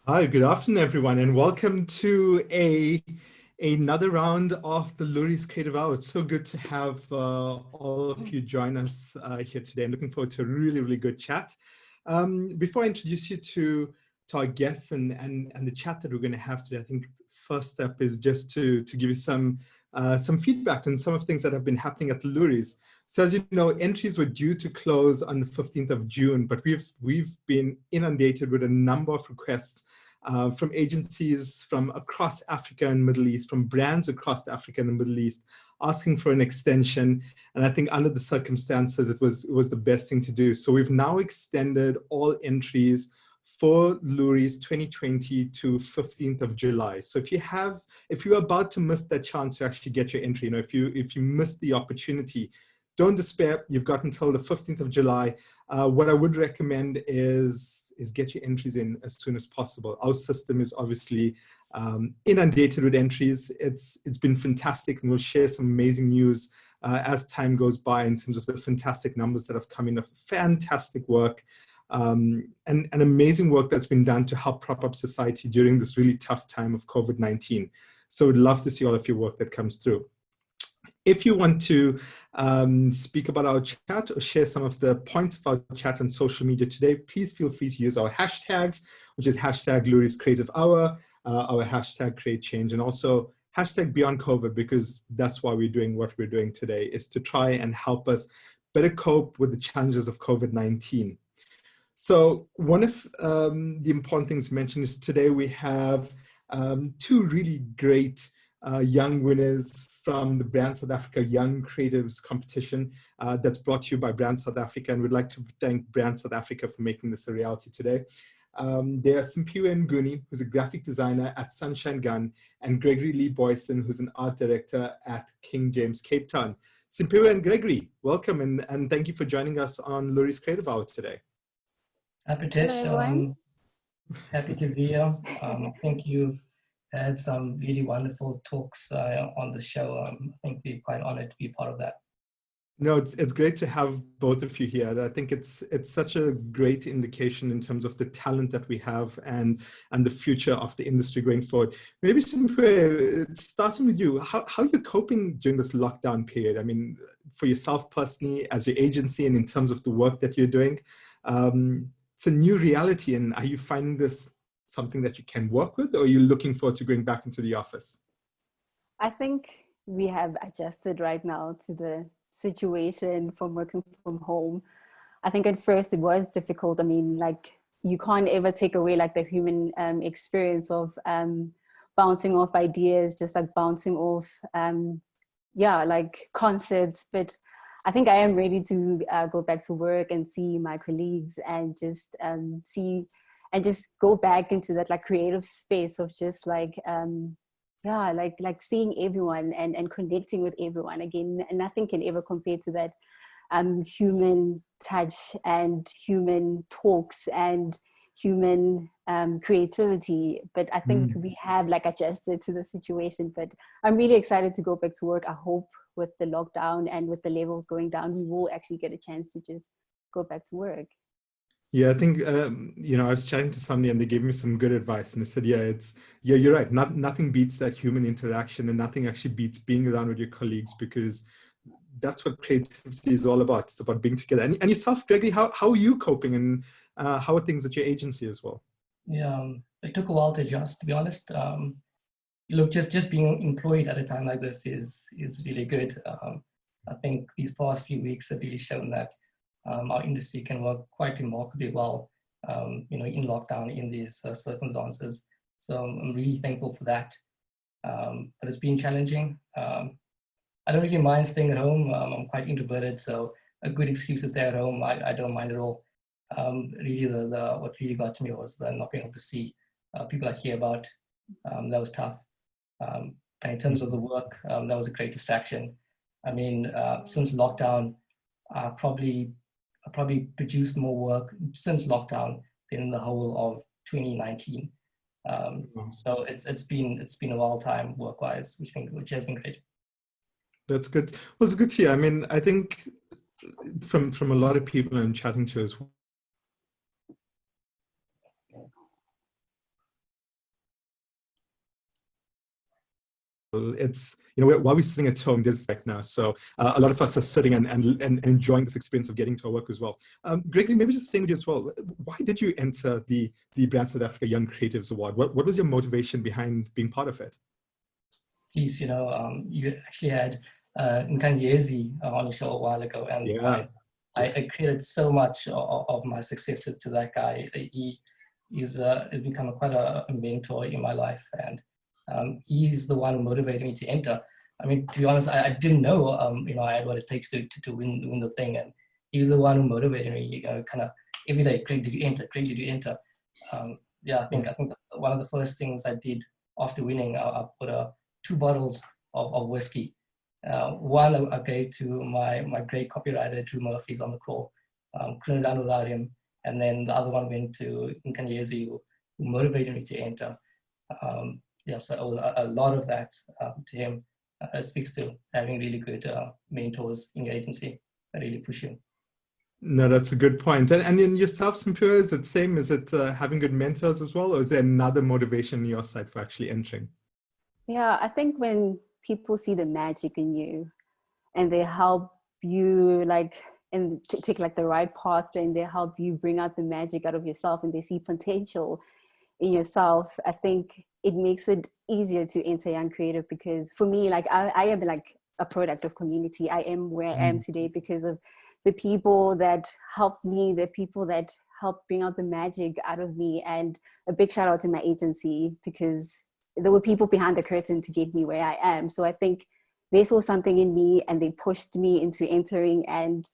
Hi, good afternoon, everyone, and welcome to another round of the Loeries Creative Hour. It's so good to have all of you join us here today. I'm looking forward to a really good chat. Before I introduce you to our guests and the chat that we're going to have today, I think first step is just to give you some feedback on some of the things that have been happening at the Loeries. So as you know, entries were due to close on the 15th of June, but we've been inundated with a number of requests from agencies from across Africa and Middle East, from brands across Africa and the Middle East, asking for an extension. And I think under the circumstances, it was the best thing to do. So we've now extended all entries for Loeries 2020 to 15th of July. So if you're about to miss that chance to actually get your entry, if you missed the opportunity, don't despair. You've got until the 15th of July. What I would recommend is get your entries in as soon as possible. Our system is obviously inundated with entries. It's been fantastic, and we'll share some amazing news as time goes by in terms of the fantastic numbers that have come in of fantastic work and amazing work that's been done to help prop up society during this really tough time of COVID-19. So we'd love to see all of your work that comes through. If you want to speak about our chat or share some of the points of our chat on social media today, please feel free to use our hashtags, which is hashtag Loeries Creative Hour, our hashtag Create Change, and also hashtag Beyond COVID, because that's why we're doing what we're doing today, is to try and help us better cope with the challenges of COVID-19. So one of the important things mentioned is today we have two really great young winners from the Brand South Africa Young Creatives Competition that's brought to you by Brand South Africa, and we'd like to thank Brand South Africa for making this a reality today. They are Simphiwe Mnguni, who's a graphic designer at Sunshinegun, and Gregory Leigh Booysen, who's an art director at King James, Cape Town. Simphiwe and Gregory, welcome, and thank you for joining us on Loeries Creative Hour today. Hi, Preetesh. Happy to be here. I think you've had some really wonderful talks on the show. I think we're quite honored to be part of that. No, it's great to have both of you here. I think it's such a great indication in terms of the talent that we have and the future of the industry going forward. Maybe starting with you, how are you coping during this lockdown period? I mean, for yourself personally, as your agency, and in terms of the work that you're doing, it's a new reality. And are you finding this something that you can work with, or are you looking forward to going back into the office? I think we have adjusted right now to the situation from working from home. I think at first it was difficult. I mean, like, you can't ever take away like the human experience of bouncing off ideas, just like bouncing off, like concepts. But I think I am ready to go back to work and see my colleagues and just just go back into that like creative space of just like like seeing everyone and connecting with everyone again. And nothing can ever compare to that human touch and human talks and human creativity. But I think we have like adjusted to the situation. But I'm really excited to go back to work. I hope with the lockdown and with the levels going down, we will actually get a chance to just go back to work. Yeah, I think, I was chatting to somebody and they gave me some good advice, and they said, you're right. Nothing beats that human interaction, and nothing actually beats being around with your colleagues, because that's what creativity is all about. It's about being together. And yourself, Gregory, how are you coping, and how are things at your agency as well? Yeah, it took a while to adjust, to be honest. Look, just being employed at a time like this is really good. I think these past few weeks have really shown that our industry can work quite remarkably well, in lockdown, in these circumstances. So I'm really thankful for that. But it's been challenging. I don't really mind staying at home. I'm quite introverted, so a good excuse to stay at home, I don't mind at all. Really, what really got to me was the not being able to see people I care about. That was tough. And in terms of the work, that was a great distraction. I mean, since lockdown, I probably produced more work since lockdown than in the whole of 2019. So it's been a wild time work-wise, which has been great. That's good. Well, it's good to hear. I mean, I think from a lot of people I'm chatting to as well, It's, while we're sitting at home, there's right now. So a lot of us are sitting and enjoying this experience of getting to our work as well. Gregory, maybe just staying with you as well. Why did you enter the Brand South Africa Young Creatives Award? What was your motivation behind being part of it? Please, you actually had Nkanyezi on the show a while ago, and yeah. I credited so much of my success to that guy. He's become quite a mentor in my life, and he's the one who motivated me to enter. I mean, to be honest, I didn't know, I had what it takes to win the thing, and he was the one who motivated me. Kind of every day, Greg, did you enter? Greg, did you enter? I think one of the first things I did after winning, I put 2 bottles of whiskey. One I gave to my great copywriter, Drew Murphy's on the call. Couldn't have done without him. And then the other one went to Nkanyezi, who motivated me to enter. So a lot of that to him speaks to having really good mentors in your agency that really push you. No, that's a good point. And in yourself, Simphiwe, is it same? Is it having good mentors as well? Or is there another motivation on your side for actually entering? Yeah, I think when people see the magic in you and they help you and take the right path, and they help you bring out the magic out of yourself, and they see potential in yourself, I think it makes it easier to enter Young Creative. Because for me, I am a product of community. I am where I am today because of the people that helped me, the people that helped bring out the magic out of me. And a big shout out to my agency, because there were people behind the curtain to get me where I am. So I think they saw something in me and they pushed me into entering, and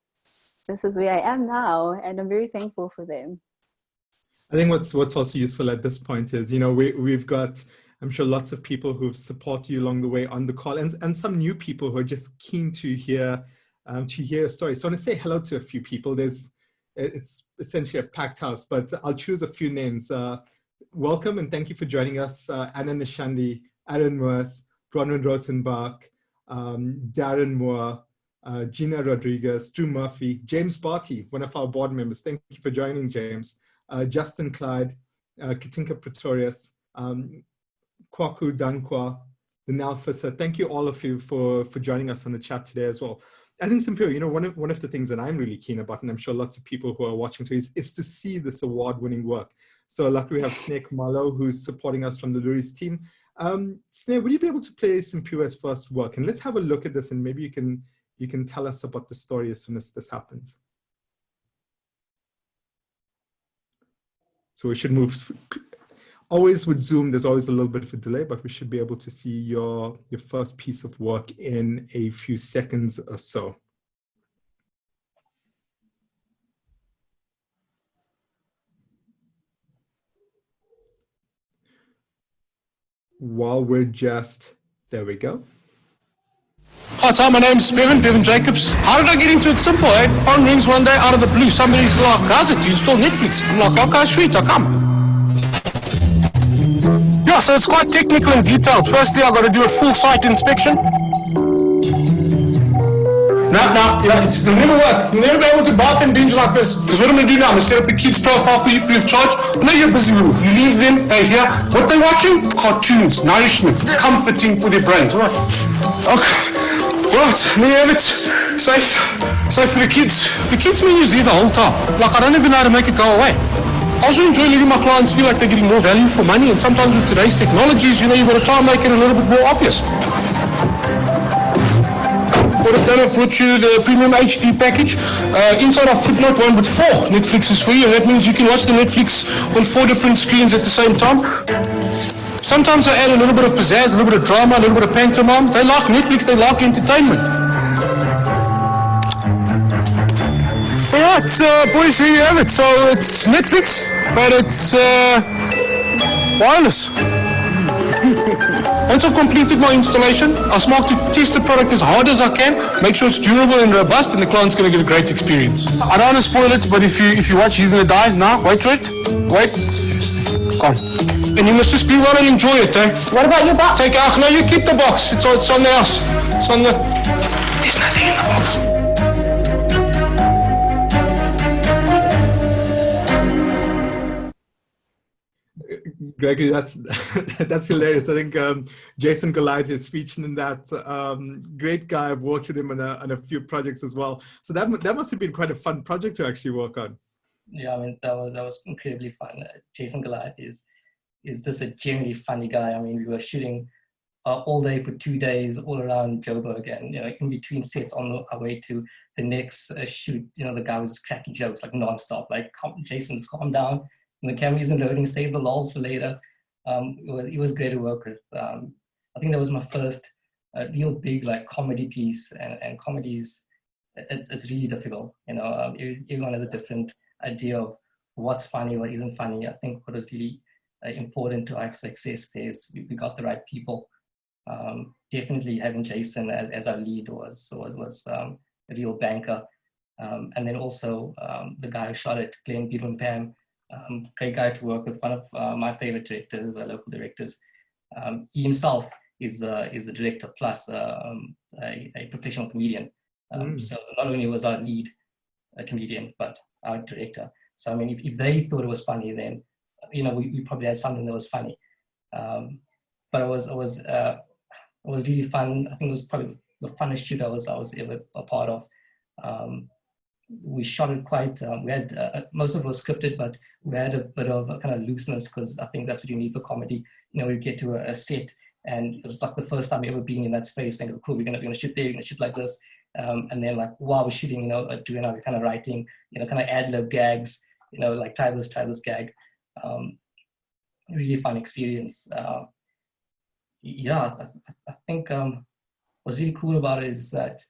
this is where I am now, and I'm very thankful for them. I think what's also useful at this point is, we've got, I'm sure, lots of people who've supported you along the way on the call, and some new people who are just keen to hear a story. So I want to say hello to a few people. It's essentially a packed house, but I'll choose a few names. Welcome and thank you for joining us. Anna Nishandi, Aaron Moers, Bronwyn Rotenbach, Darren Moore, Gina Rodriguez, Drew Murphy, James Barty, one of our board members. Thank you for joining, James. Justin Clyde, Katinka Pretorius, Kwaku Dankwa, Linal Fissa. Thank you all of you for joining us on the chat today as well. I think, Simphiwe, one of the things that I'm really keen about, and I'm sure lots of people who are watching today, is to see this award-winning work. So luckily we have Snake Malo, who's supporting us from the Loeries team. Snake, would you be able to play Simphiwe's first work? And let's have a look at this, and maybe you can tell us about the story as soon as this happens. So we should move. Always with Zoom, there's always a little bit of a delay, but we should be able to see your first piece of work in a few seconds or so. While we're just, there we go. Hi Tom, my name's Bevan Jacobs. How did I get into it? Simple, eh? Phone rings one day out of the blue. Somebody's like, how's it? Do you install Netflix? I'm like, okay, sweet, I'll come. Yeah, so it's quite technical and detailed. Firstly, I've got to do a full site inspection. It'll never work. You'll never be able to bath and binge like this. Because what I'm going to do now, I'm going to set up the kids' profile for you free of charge. I know you're busy. You leave them, they're here. What they're watching? Cartoons, nourishment, comforting for their brains. All right. Okay. Right, there you have it. Safe for the kids. The kids menus there the whole time. Like, I don't even know how to make it go away. I also enjoy letting my clients feel like they're getting more value for money, and sometimes with today's technologies, you've got to try and make it a little bit more obvious. What I've done, I've brought you the premium HD package. Inside I've put not one but 4 Netflixes for you, and that means you can watch the Netflix on 4 different screens at the same time. Sometimes I add a little bit of pizzazz, a little bit of drama, a little bit of pantomime. They like Netflix, they like entertainment. Alright, boys, here you have it. So it's Netflix, but it's wireless. Once I've completed my installation, I'll smart to test the product as hard as I can, make sure it's durable and robust, and the client's going to get a great experience. I don't want to spoil it, but if you watch, he's going to die. Now, wait for it. Wait. Come on. And you must just be well and enjoy it, eh? What about your box? Take out. No, you keep the box. It's on the house. It's on the... There's nothing in the box. Gregory, that's that's hilarious. I think Jason Goliath is featured in that. Great guy. I've worked with him on a few projects as well. So that must have been quite a fun project to actually work on. Yeah, I mean that was incredibly fun. Jason Goliath is just a genuinely funny guy. I mean, we were shooting all day for 2 days all around Joburg, and in between sets on our way to the next shoot, the guy was cracking jokes like nonstop, like Jason's calm down, and the camera isn't loading, save the lols for later. It was great to work with. I think that was my first real big like comedy piece, and comedies, it's really difficult. Everyone has a different idea of what's funny, what isn't funny. I think what was really important to our success there is we got the right people. Definitely having Jason as our lead was a real banker. And then also the guy who shot it, Glenn, Peter and Pam, great guy to work with, one of my favorite directors, local directors. He himself is a director plus a professional comedian. So not only was our lead a comedian, but our director. So I mean, if they thought it was funny, then we probably had something that was funny. But it was really fun. I think it was probably the funnest shoot I was ever a part of. We shot it quite. We had most of it was scripted, but we had a bit of a kind of looseness because I think that's what you need for comedy. We get to a set, and it was like the first time ever being in that space. And cool, we're gonna shoot there. We're gonna shoot like this. And then like while we're shooting, doing our kind of writing, kind of ad lib gags, like try this gag. Really fun experience. Yeah, I think what's really cool about it is that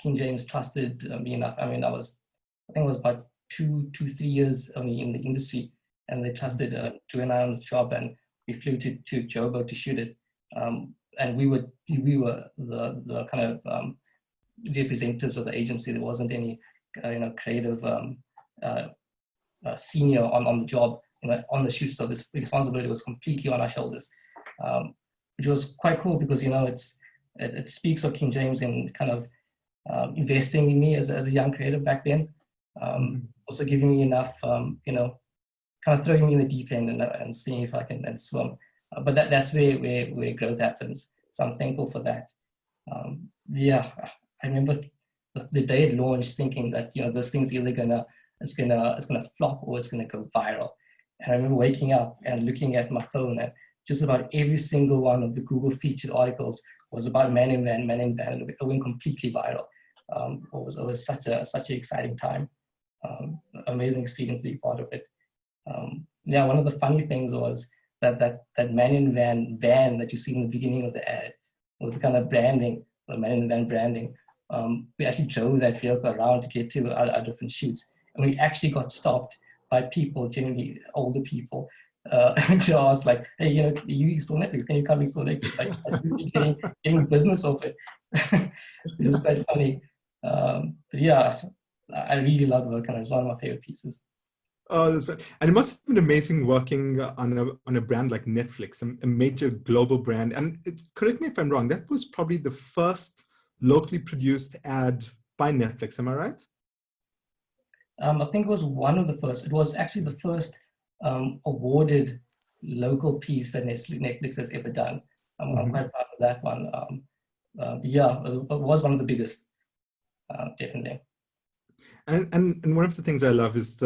King James trusted me enough. I mean, I think it was about 3 years only in the industry, and they trusted Drew and I on this job, and we flew to Joburg to shoot it. And we were the kind of representatives of the agency. There wasn't any creative senior on the job, on the shoot. So this responsibility was completely on our shoulders, which was quite cool because it speaks of King James in kind of investing in me as a young creative back then. Also giving me enough, kind of throwing me in the deep end and seeing if I can swim. But that's where growth happens. So I'm thankful for that. Yeah, I remember the day it launched, thinking that this thing's either gonna flop or it's gonna go viral. And I remember waking up and looking at my phone, and just about every single one of the Google featured articles was about Man in Van, and it went completely viral. It was such an exciting time. Amazing experience to be part of it. Yeah, one of the funny things was that Man in van that you see in the beginning of the ad was the kind of branding, the Man in Van branding. We actually drove that vehicle around to get to our different shoots, and we actually got stopped by people, generally older people, to ask like, hey, you install Netflix, can you come install Netflix? Like, getting business off it, which is quite funny. But yeah, I really loved working on it. It was one of my favorite pieces. Oh, that's right. And it must have been amazing working on a brand like Netflix, a major global brand. And correct me if I'm wrong, that was probably the first locally produced ad by Netflix. Am I right? I think it was one of the first. It was actually the first awarded local piece that Netflix has ever done. I'm quite proud of that one. Yeah, it was one of the biggest, definitely. And one of the things I love is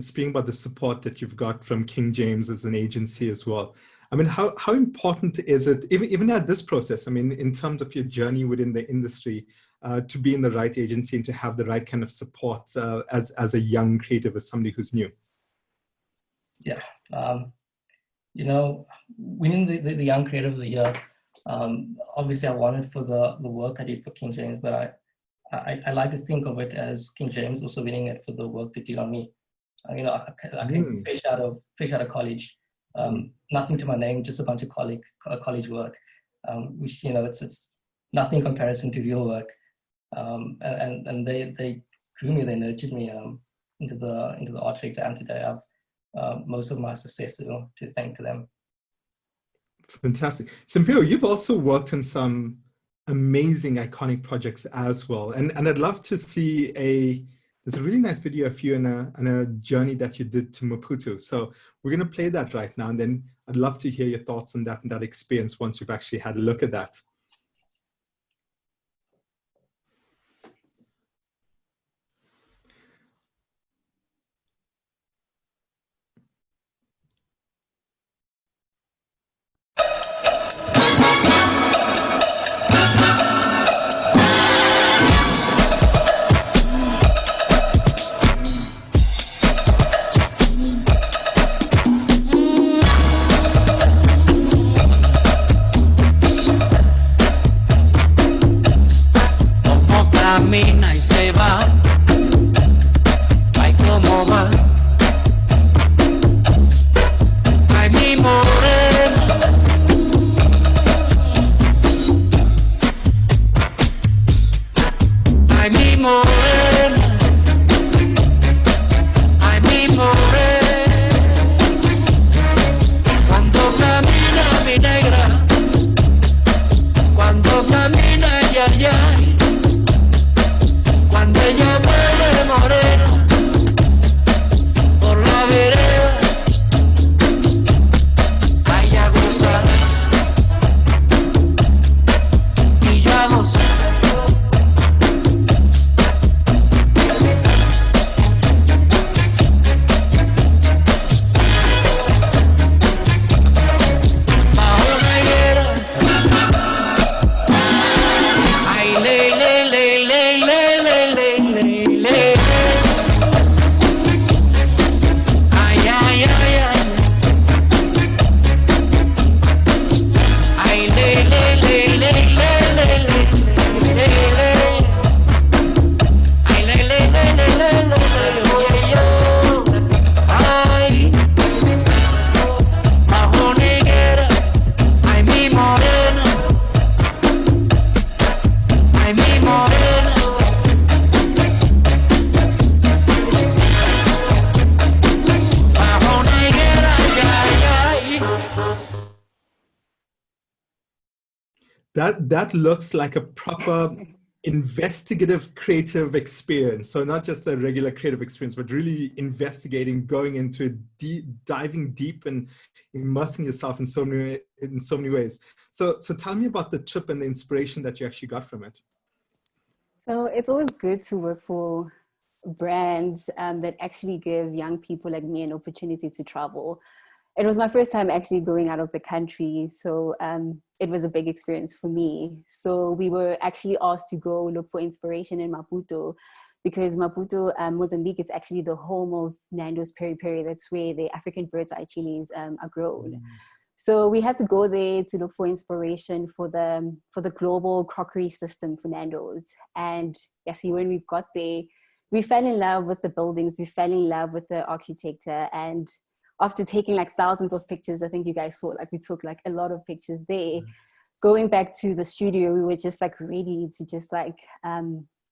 speaking about the support that you've got from King James as an agency as well. I mean, how important is it, even at this process, I mean, in terms of your journey within the industry, to be in the right agency and to have the right kind of support as a young creative, as somebody who's new? Yeah, winning the Young Creative of the Year, obviously I won it for the work I did for King James, but I like to think of it as King James also winning it for the work they did on me. I came fresh out of college, nothing to my name, just a bunch of college work, which it's nothing in comparison to real work. And they grew me, they nurtured me into the art director I am today. I've most of my success to thank to them. Fantastic. Simphiwe, you've also worked on some amazing iconic projects as well, and I'd love to see there's a really nice video of you on a journey that you did to Maputo. So we're going to play that right now, and then I'd love to hear your thoughts on that and that experience once you've actually had a look at that. Camina y se va, ay cómo va, ay mi morena, ay mi morena, ay mi morena, cuando camina mi negra, cuando camina ya ya. Cuando ella mueve morena por la vereda, ay a gozar y yo a gozar. Bajo la higuera, ay le le le le le. That looks like a proper investigative creative experience. So not just a regular creative experience, but really investigating, going into it, diving deep and immersing yourself in so many ways. So tell me about the trip and the inspiration that you actually got from it. So it's always good to work for brands that actually give young people like me an opportunity to travel. It was my first time actually going out of the country, so it was a big experience for me. So we were actually asked to go look for inspiration in Maputo, because Maputo, Mozambique, is actually the home of Nando's peri peri. That's where the African bird's eye chilies are grown. So we had to go there to look for inspiration for the global crockery system for Nando's. And yes, when we got there, we fell in love with the buildings, we fell in love with the architecture, and after taking like thousands of pictures, I think you guys saw, like we took like a lot of pictures there. Going back to the studio, we were just like ready to just like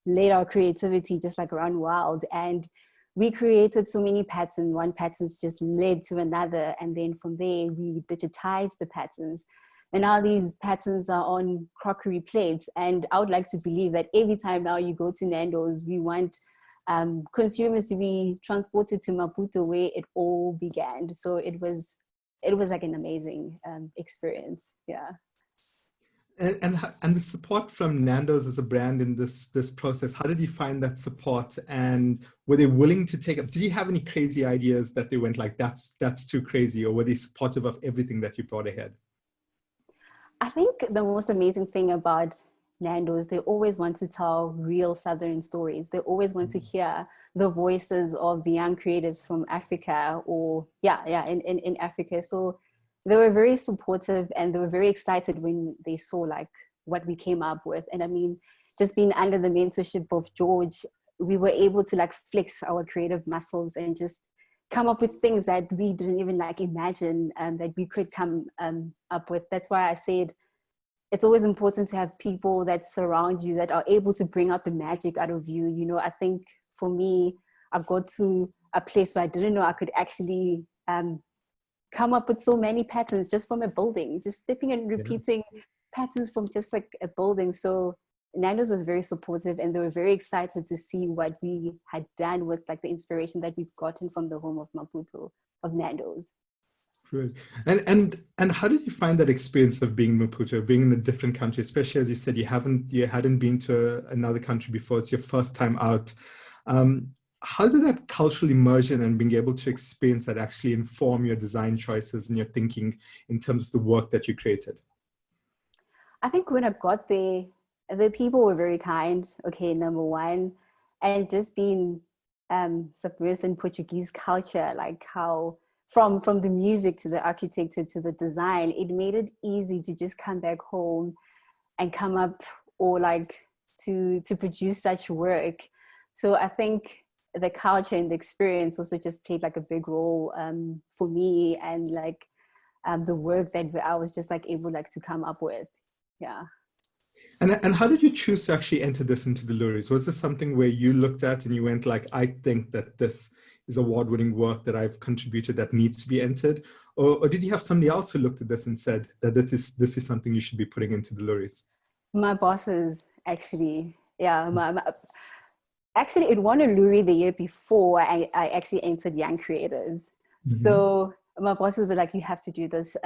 let our creativity just like run wild. And we created so many patterns. One patterns just led to another. And then from there, we digitized the patterns. And now these patterns are on crockery plates. And I would like to believe that every time now you go to Nando's, we want consumers to be transported to Maputo, where it all began. So it was like an amazing experience. Yeah. And the support from Nando's as a brand in this process, how did you find that support? And were they willing to take up? Did you have any crazy ideas that they went like, that's too crazy, or were they supportive of everything that you brought ahead? I think the most amazing thing about Nando's, they always want to tell real Southern stories. They always want to hear the voices of the young creatives from Africa, or in Africa. So they were very supportive, and they were very excited when they saw like what we came up with. And I mean, just being under the mentorship of George, we were able to like flex our creative muscles and just come up with things that we didn't even like imagine that we could come up with. That's why I said it's always important to have people that surround you, that are able to bring out the magic out of you. You know, I think for me, I got to a place where I didn't know I could actually come up with so many patterns just from a building, just stepping and repeating patterns from just like a building. So Nando's was very supportive, and they were very excited to see what we had done with like the inspiration that we've gotten from the home of Maputo, of Nando's. Great. And how did you find that experience of being in Maputo, being in a different country, especially as you said you hadn't been to another country before, it's your first time out. How did that cultural immersion and being able to experience that actually inform your design choices and your thinking in terms of the work that you created? I think when I got there, the people were very kind, okay, number one, and just being submersed in Portuguese culture, like how from the music to the architecture to the design, it made it easy to just come back home and come up or like to produce such work. So I think the culture and the experience also just played like a big role for me, and like the work that I was just like able like to come up with. Yeah. And how did you choose to actually enter this into the Loeries? Was this something where you looked at and you went like, I think that this is award-winning work that I've contributed that needs to be entered? Or did you have somebody else who looked at this and said that this is something you should be putting into the Loeries? My bosses, actually. Yeah. Actually, it won a Loerie the year before I actually entered Young Creatives. Mm-hmm. So my bosses were like, you have to do this.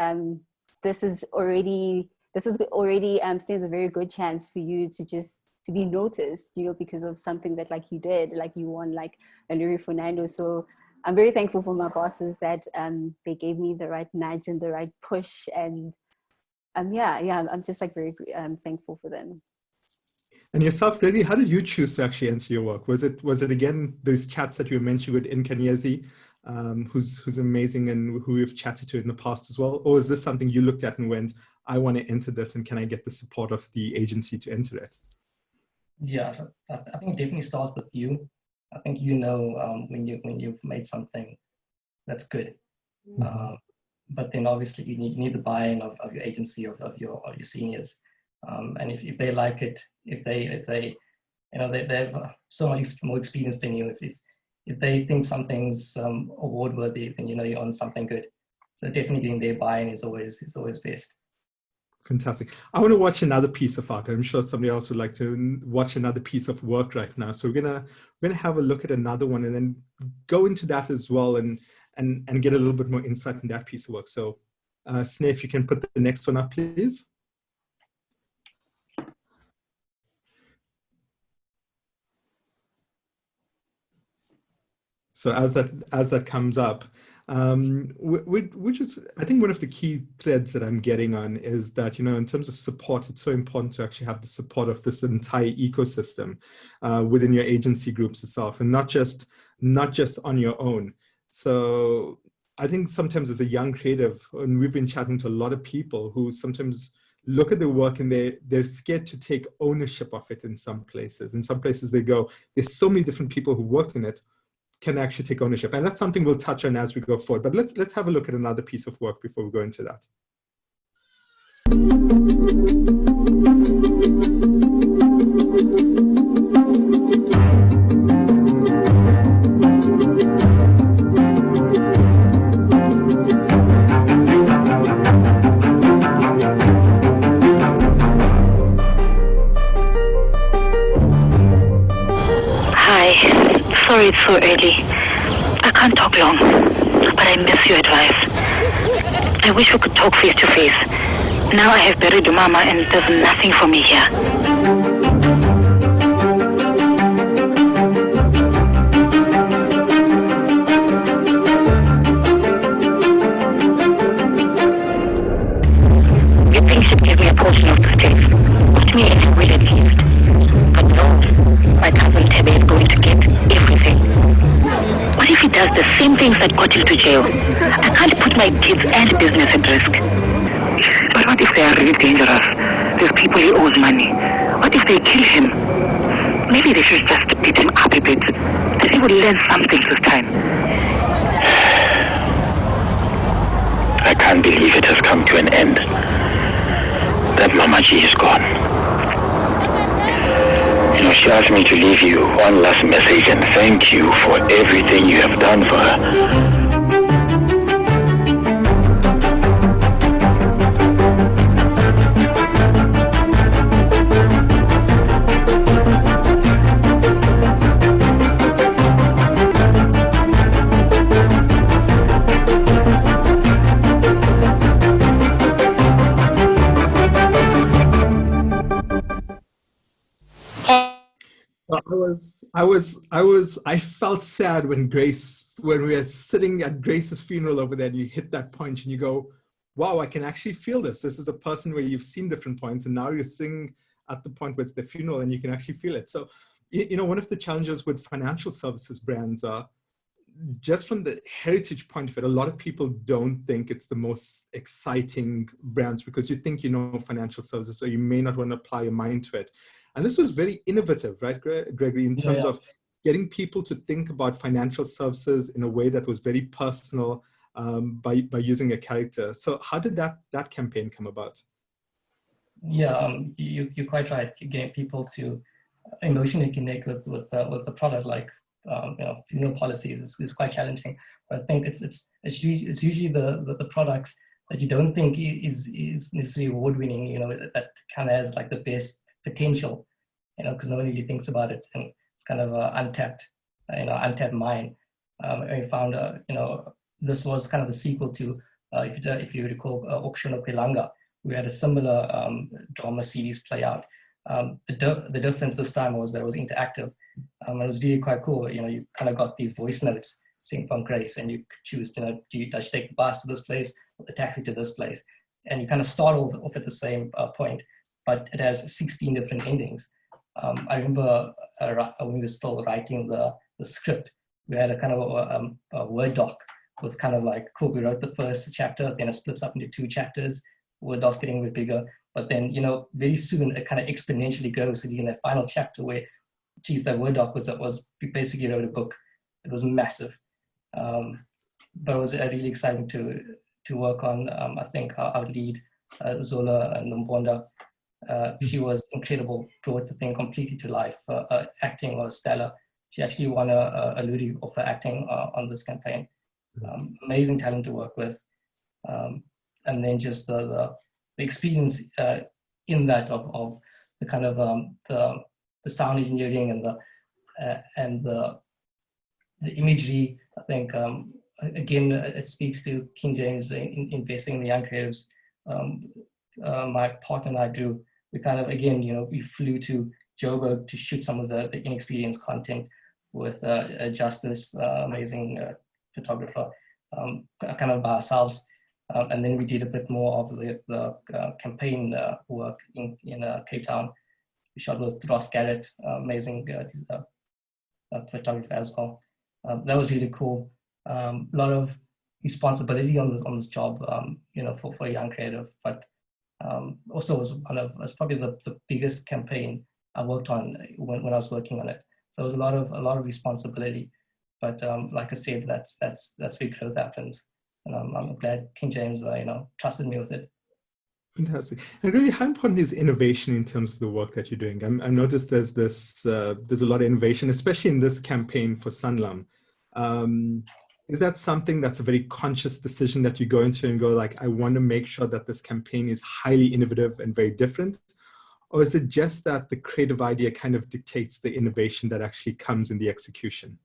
This is already stands a very good chance for you to be noticed, you know, because of something that like you did, like you won like a Loerie for Nando. So I'm very thankful for my bosses that they gave me the right nudge and the right push, and I'm just like very thankful for them. And yourself, Gregory, how did you choose to actually enter your work? Was it again those chats that you mentioned with Nkanyezi, who's amazing and who we've chatted to in the past as well? Or is this something you looked at and went, I want to enter this, and can I get the support of the agency to enter it? Yeah, I think it definitely starts with you. I think you know when you've made something that's good. Mm-hmm. But then obviously you need the buy-in of your agency, of your seniors. And if they like it, if they you know, they have so much more experience than you. If they think something's award worthy, then you know you're on something good. So definitely getting their buy-in is always best. Fantastic. I want to watch another piece of art. I'm sure somebody else would like to watch another piece of work right now. So we're gonna have a look at another one and then go into that as well and get a little bit more insight in that piece of work. So Sneh, if you can put the next one up, please. So as that comes up, which is, I think, one of the key threads that I'm getting on is that, you know, in terms of support, it's so important to actually have the support of this entire ecosystem within your agency groups itself, and not just on your own. So I think sometimes as a young creative, and we've been chatting to a lot of people who sometimes look at their work and they're scared to take ownership of it in some places. In some places they go, there's so many different people who worked in it, can actually take ownership. And that's something we'll touch on as we go forward. But let's have a look at another piece of work before we go into that. Sorry it's so early. I can't talk long, but I miss your advice. I wish we could talk face to face. Now I have buried Mama and there's nothing for me here. You think she'd give me a portion of the estate? Put me in a will at least. But no, my cousin Tebe is going to get everything. What if he does the same things that got you to jail? I can't put my kids and business at risk. But what if they are really dangerous? There's people he owes money. What if they kill him? Maybe they should just beat him up a bit. Then he will learn something this time. I can't believe it has come to an end. That Mama G is gone. You know, she asked me to leave you one last message and thank you for everything you have done for her. I felt sad when when we were sitting at Grace's funeral over there, and you hit that point and you go, wow, I can actually feel this. This is a person where you've seen different points, and now you're sitting at the point where it's the funeral and you can actually feel it. So, one of the challenges with financial services brands are, just from the heritage point of it, a lot of people don't think it's the most exciting brands because you think financial services, so you may not want to apply your mind to it. And this was very innovative, right, Gregory, in terms of getting people to think about financial services in a way that was very personal, by using a character. So how did that campaign come about? Yeah, you're quite right. Getting people to emotionally connect with the product, like funeral policies, is quite challenging. But I think it's usually the products that you don't think is necessarily award winning. That kind of has like the best potential. Because nobody really thinks about it, and it's kind of untapped mine. I found this was kind of the sequel to if you recall Auction of Pelanga. We had a similar drama series play out. The difference this time was that it was interactive. It was really quite cool. You kind of got these voice notes sing from Grace, and you could choose, does she take the bus to this place or the taxi to this place? And you kind of start off at the same point, but it has 16 different endings. I remember when we were still writing the script, we had a kind of a Word doc with kind of like, cool, we wrote the first chapter, then it splits up into 2 chapters, Word doc's getting a bit bigger, but then, very soon it kind of exponentially goes to that final chapter where, geez, that Word doc we basically wrote a book. It was massive. But it was really exciting to work on. I think our lead, Zola Nombonda, she was incredible, brought the thing completely to life. Acting was stellar. She actually won a Loerie for her acting on this campaign. Amazing talent to work with. And then just the experience in that of the kind of the sound engineering and the imagery. I think again it speaks to King James investing in the young creatives. My partner and I do. We kind of, again, we flew to Joburg to shoot some of the inexperienced content with Justice, amazing photographer, kind of by ourselves. And then we did a bit more of the campaign work in Cape Town. We shot with Ross Garrett, amazing photographer as well. That was really cool. A lot of responsibility on this job, for a young creative, but also was probably the biggest campaign I worked on when I was working on it. So it was a lot of responsibility, but like I said, that's where growth happens, and I'm glad King James trusted me with it. Fantastic. And really, how important is innovation in terms of the work that you're doing? I noticed there's a lot of innovation, especially in this campaign for Sanlam. Is that something that's a very conscious decision that you go into and go like, I want to make sure that this campaign is highly innovative and very different? Or is it just that the creative idea kind of dictates the innovation that actually comes in the execution?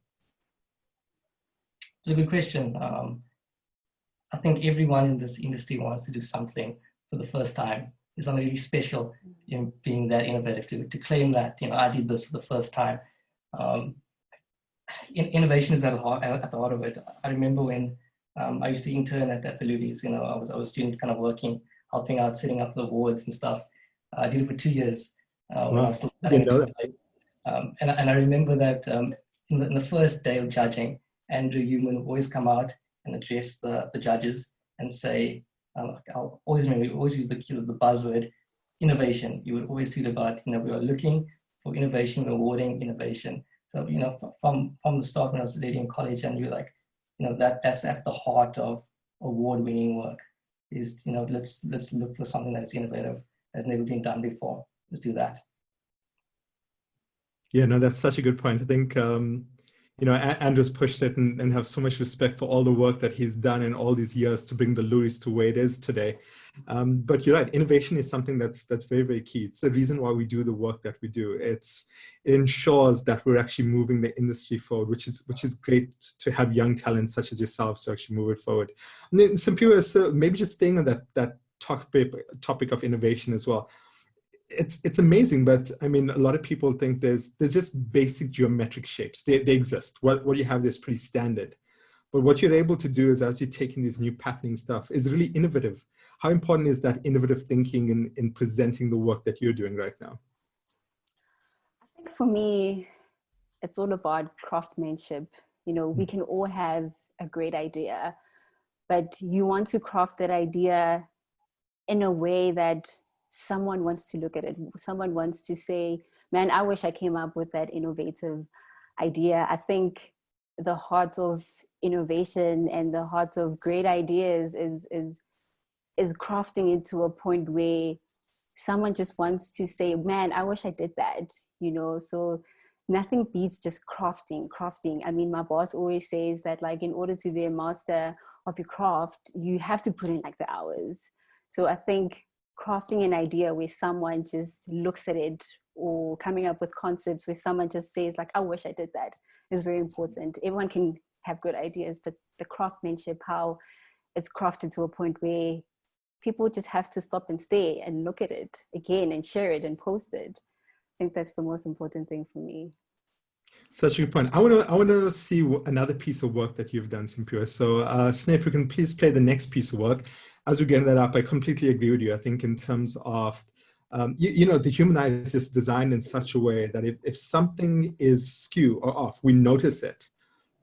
It's a good question. I think everyone in this industry wants to do something for the first time. It's something really special in being that innovative to claim that, I did this for the first time. Innovation is at the heart of it. I remember when I used to intern at the Loeries, I was a student kind of working, helping out, setting up the awards and stuff. I did it for 2 years when I was still studying. And I remember that in the first day of judging, Andrew Human would always come out and address the judges and say, I'll always remember, we always use the buzzword, innovation. You would always tweet about, we are looking for innovation, rewarding innovation. So, from the start when I was studying in college, and you're like, that's at the heart of award-winning work is, let's look for something that's innovative, has never been done before. Let's do that. Yeah, no, that's such a good point. I think, Andrew's pushed it and have so much respect for all the work that he's done in all these years to bring the Loeries to where it is today. But you're right, innovation is something that's very, very key. It's the reason why we do the work that we do. It ensures that we're actually moving the industry forward, which is great to have young talent such as yourselves to actually move it forward. And then Simphiwe, so maybe just staying on that topic of innovation as well. it's amazing, but I mean, a lot of people think there's just basic geometric shapes. They exist. What you have is pretty standard. But what you're able to do is, as you're taking these new patterning stuff, is really innovative. How important is that innovative thinking in presenting the work that you're doing right now? I think for me, it's all about craftsmanship. You know, we can all have a great idea, but you want to craft that idea in a way that someone wants to look at it. Someone wants to say, man, I wish I came up with that innovative idea. I think the heart of innovation and the heart of great ideas is crafting it to a point where someone just wants to say, man, I wish I did that, you know? So nothing beats just crafting. I mean, my boss always says that, like, in order to be a master of your craft, you have to put in like the hours. So I think crafting an idea where someone just looks at it, or coming up with concepts where someone just says like, I wish I did that, is very important. Everyone can have good ideas, but the craftsmanship, how it's crafted to a point where people just have to stop and stay and look at it again and share it and post it. I think that's the most important thing for me. Such a good point. I want to see another piece of work that you've done, Simphiwe. So, Sneh, if we can please play the next piece of work. As we're getting that up, I completely agree with you. I think in terms of, you know, the human eye is just designed in such a way that if something is skew or off, we notice it.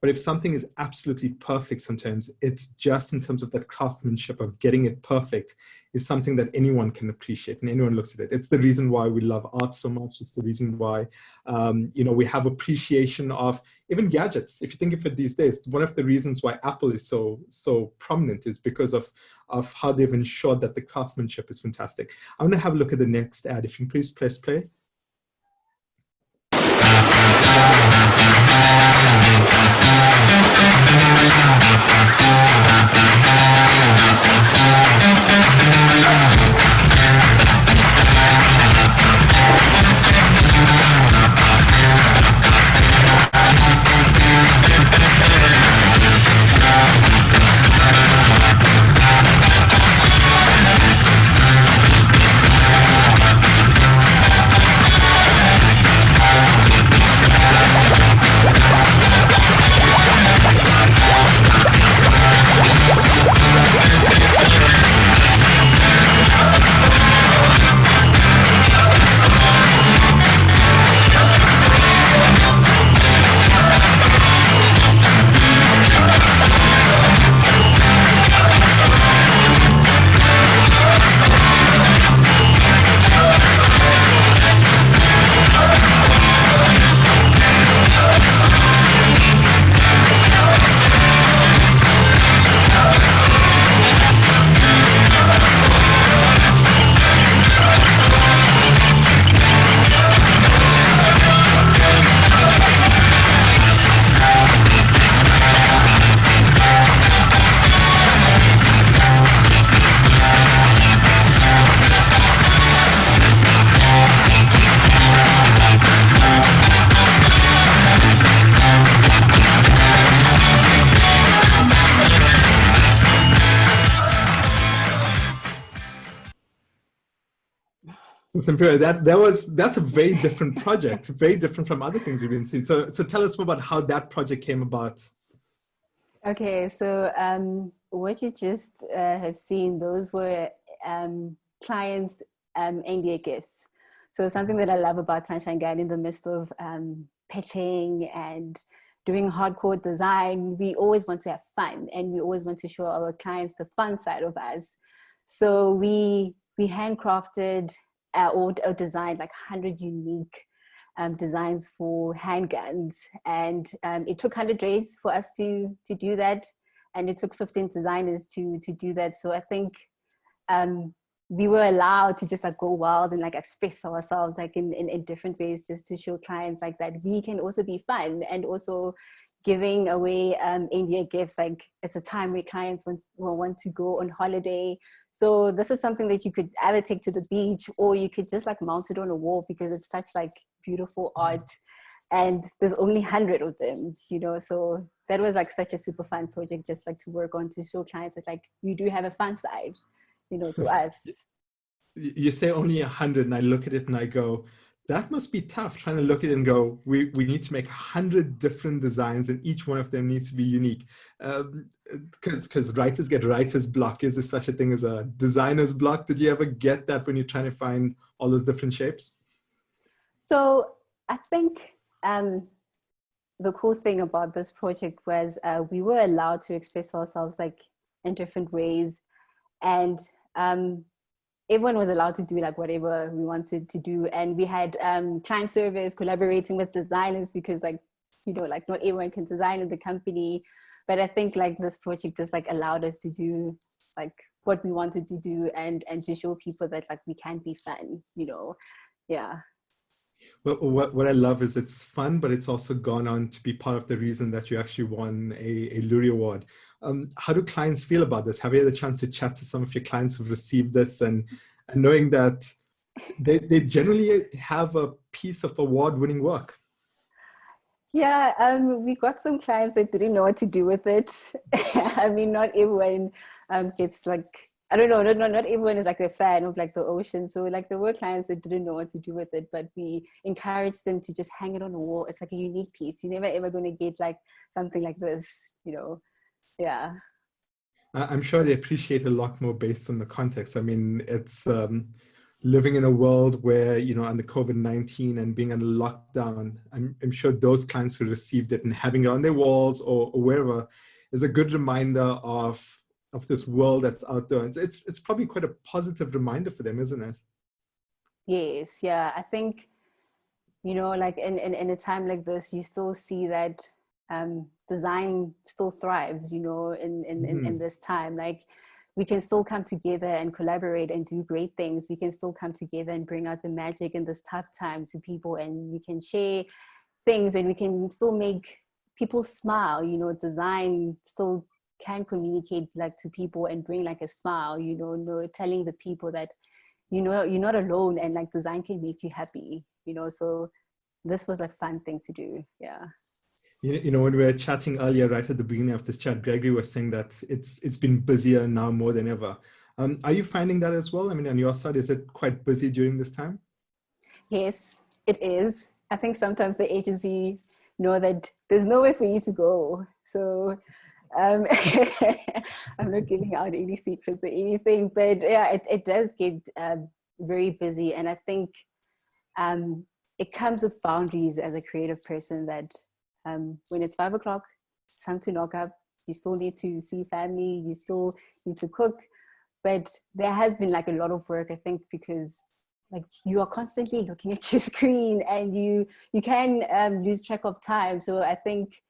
But if something is absolutely perfect, sometimes it's just in terms of that craftsmanship of getting it perfect is something that anyone can appreciate and anyone looks at it. It's the reason why we love art so much. It's the reason why, you know, we have appreciation of even gadgets. If you think of it these days, one of the reasons why Apple is so prominent is because of how they've ensured that the craftsmanship is fantastic. I'm going to have a look at the next ad. If you can please press play. Simphiwe, that's a very different project, very different from other things you've been seeing. So tell us more about how that project came about. Okay, so what you just have seen, those were clients' India gifts. So something that I love about Sunshinegun, in the midst of pitching and doing hardcore design, we always want to have fun, and we always want to show our clients the fun side of us. So we handcrafted or designed like 100 unique designs for handguns, and it took 100 days for us to do that, and it took 15 designers to do that. So I think we were allowed to just like go wild and like express ourselves like in different ways, just to show clients like that we can also be fun, and also giving away India gifts. Like, it's a time where clients will want to go on holiday. So this is something that you could either take to the beach, or you could just like mount it on a wall, because it's such like beautiful art, and there's only 100 of them, you know. So that was like such a super fun project, just like to work on, to show clients that like we do have a fun side, you know, to us. you say only 100, and I look at it and I go, that must be tough, trying to look at it and go, we need to make 100 different designs and each one of them needs to be unique. Because writers get writer's block. Is there such a thing as a designer's block? Did you ever get that when you're trying to find all those different shapes? So I think the cool thing about this project was we were allowed to express ourselves like in different ways, and everyone was allowed to do like whatever we wanted to do. And we had client service collaborating with designers because like, you know, like not everyone can design in the company. But I think like this project just like allowed us to do like what we wanted to do and to show people that like we can be fun, you know. Yeah. Well, what I love is it's fun, but it's also gone on to be part of the reason that you actually won a Loeries Award. How do clients feel about this? Have you had a chance to chat to some of your clients who've received this and knowing that they generally have a piece of award-winning work? Yeah, we got some clients that didn't know what to do with it. I mean, not everyone gets like, I don't know, not everyone is like a fan of like the ocean. So like there were clients that didn't know what to do with it, but we encouraged them to just hang it on the wall. It's like a unique piece. You're never ever going to get like something like this, you know. Yeah. I'm sure they appreciate a lot more based on the context. I mean, it's living in a world where, you know, under COVID-19 and being under lockdown, I'm sure those clients who received it and having it on their walls or wherever is a good reminder of this world that's out there. It's probably quite a positive reminder for them, isn't it? Yes, yeah. I think, you know, like in a time like this, you still see that design still thrives, you know, in this time. Like we can still come together and collaborate and do great things. We can still come together and bring out the magic in this tough time to people, and we can share things and we can still make people smile, you know. Design still can communicate like to people and bring like a smile, you know, telling the people that, you know, you're not alone and like design can make you happy, you know. So this was a fun thing to do. Yeah. You know, when we were chatting earlier, right at the beginning of this chat, Gregory was saying that it's been busier now more than ever. Are you finding that as well? I mean, on your side, is it quite busy during this time? Yes, it is. I think sometimes the agency know that there's nowhere for you to go. So I'm not giving out any secrets or anything, but yeah, it does get very busy. And I think it comes with boundaries as a creative person that when it's 5 o'clock, it's time to knock up. You still need to see family, you still need to cook. But there has been like a lot of work, I think, because like you are constantly looking at your screen and you can lose track of time. So I think,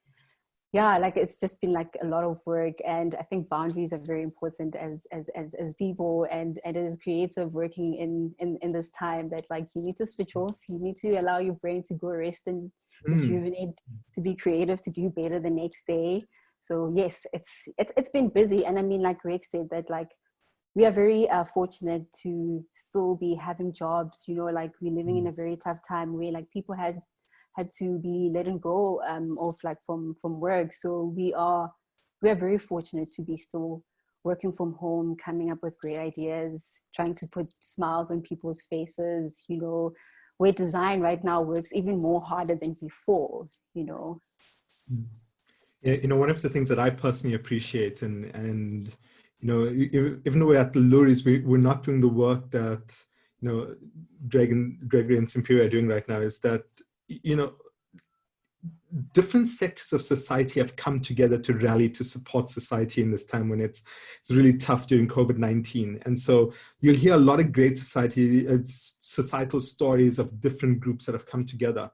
yeah, like it's just been like a lot of work, and I think boundaries are very important as people and as creative working in this time, that like you need to switch off, you need to allow your brain to go rest and rejuvenate, to be creative, to do better the next day. So yes, it's been busy, and I mean, like Greg said, that like we are very fortunate to still be having jobs, you know, like we're living in a very tough time where like people had to be letting go of like from work. So we are very fortunate to be still working from home, coming up with great ideas, trying to put smiles on people's faces, you know, where design right now works even more harder than before, you know. Yeah, you know, one of the things that I personally appreciate and you know, even though we're at the Loeries, we're not doing the work that, you know, Gregory and Simphiwe are doing right now, is that, you know, different sectors of society have come together to rally to support society in this time when it's really tough during COVID-19. And so you'll hear a lot of great societal stories of different groups that have come together.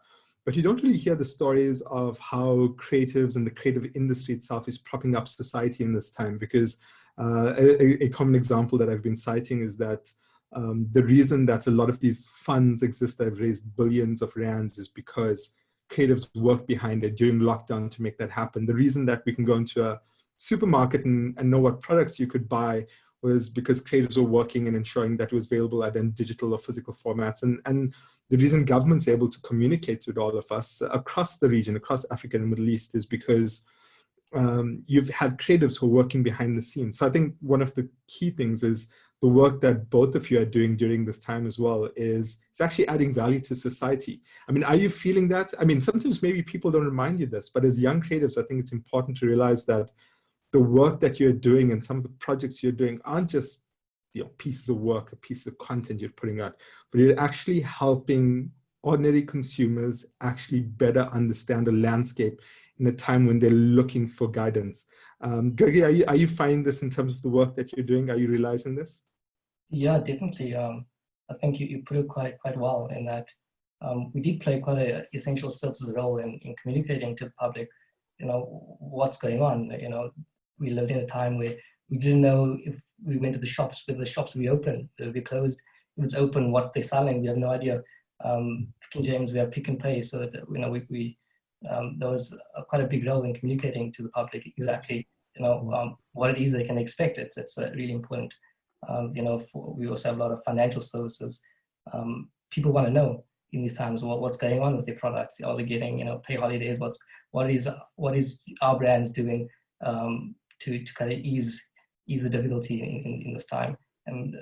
But you don't really hear the stories of how creatives and the creative industry itself is propping up society in this time, because a common example that I've been citing is that the reason that a lot of these funds exist that have raised billions of rands is because creatives worked behind it during lockdown to make that happen. The reason that we can go into a supermarket and know what products you could buy was because creatives were working and ensuring that it was available at in digital or physical formats. And the reason government's able to communicate with all of us across the region, across Africa and the Middle East, is because you've had creatives who are working behind the scenes. So I think one of the key things is the the work that both of you are doing during this time as well is it's actually adding value to society. I mean, are you feeling that? I mean, sometimes maybe people don't remind you this, but as young creatives, I think it's important to realize that the work that you're doing and some of the projects you're doing aren't just, you know, pieces of work, a piece of content you're putting out, but you're actually helping ordinary consumers actually better understand the landscape in a time when they're looking for guidance. Gregory, are you finding this in terms of the work that you're doing? Are you realizing this? Yeah, definitely. I think you put it quite well in that we did play quite an essential services role in communicating to the public, you know, what's going on. You know, we lived in a time where we didn't know if we went to the shops, whether the shops were open, they would be closed. If it's open, what they're selling, we have no idea. King James, we have pick and pay, so that, you know, there was quite a big role in communicating to the public exactly, you know, what it is they can expect. It's really important. You know, we also have a lot of financial services. People want to know in these times what's going on with their products. Are they getting, you know, pay holidays? What is our brands doing to kind of ease the difficulty in this time? And